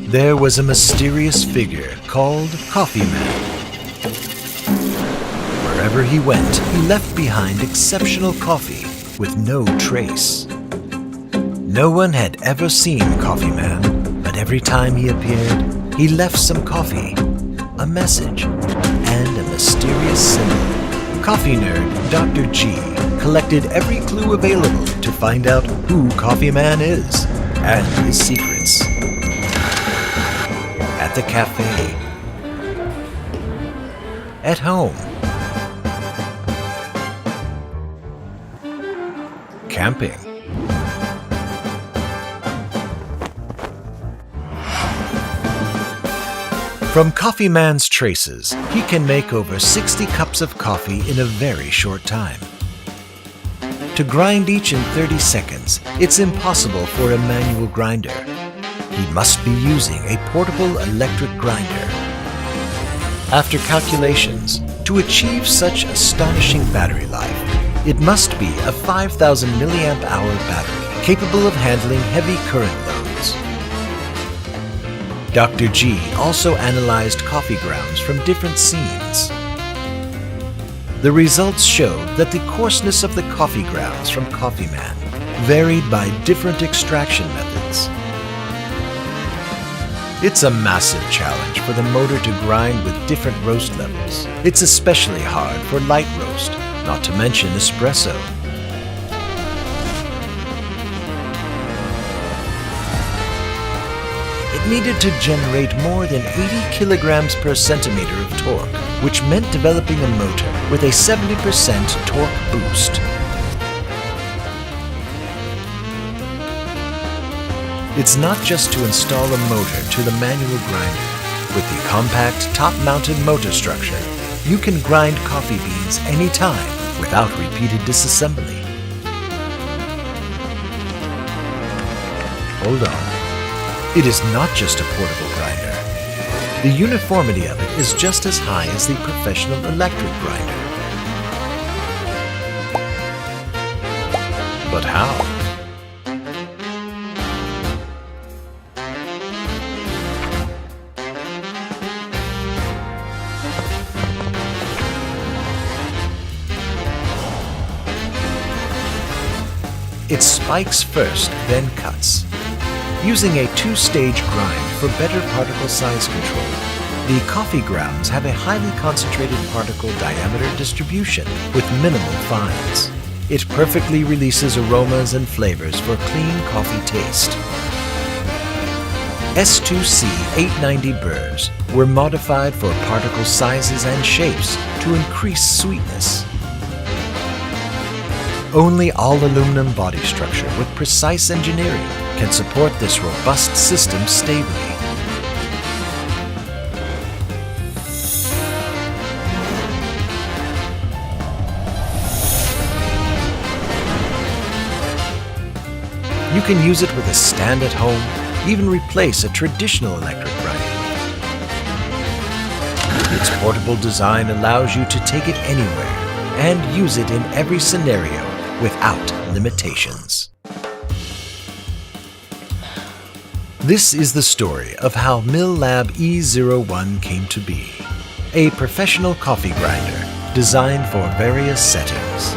There was a mysterious figure called Coffee Man. Wherever he went, he left behind exceptional coffee with no trace. No one had ever seen Coffee Man, but every time he appeared, he left some coffee, a message, and a mysterious symbol. Coffee nerd Dr. G collected every clue available to find out who Coffee Man is and his secrets. At the cafe, at home, camping, from Coffee Man's traces, he can make over 60 cups of coffee in a very short time. To grind each in 30 seconds, it's impossible for a manual grinder. He must be using a portable electric grinder. After calculations, to achieve such astonishing battery life, it must be a 5,000 milliamp hour battery capable of handling heavy current loads. Dr. G also analyzed coffee grounds from different scenes. The results showed that the coarseness of the coffee grounds from Coffee Man varied by different extraction methods. It's a massive challenge for the motor to grind with different roast levels. It's especially hard for light roast, not to mention espresso. It needed to generate more than 80 kilograms per centimeter of torque, which meant developing a motor with a 70% torque boost. It's not just to install a motor to the manual grinder. With the compact top-mounted motor structure, you can grind coffee beans anytime without repeated disassembly. Hold on. It is not just a portable grinder. The uniformity of it is just as high as the professional electric grinder. But how? It spikes first, then cuts. Using a two-stage grind for better particle size control, the coffee grounds have a highly concentrated particle diameter distribution with minimal fines. It perfectly releases aromas and flavors for clean coffee taste. S2C 890 burrs were modified for particle sizes and shapes to increase sweetness. Only all-aluminum body structure with precise engineering can support this robust system stably. You can use it with a stand at home, even replace a traditional electric grinder. Its portable design allows you to take it anywhere and use it in every scenario without limitations. This is the story of how MILLAB E01 came to be, a professional coffee grinder designed for various settings.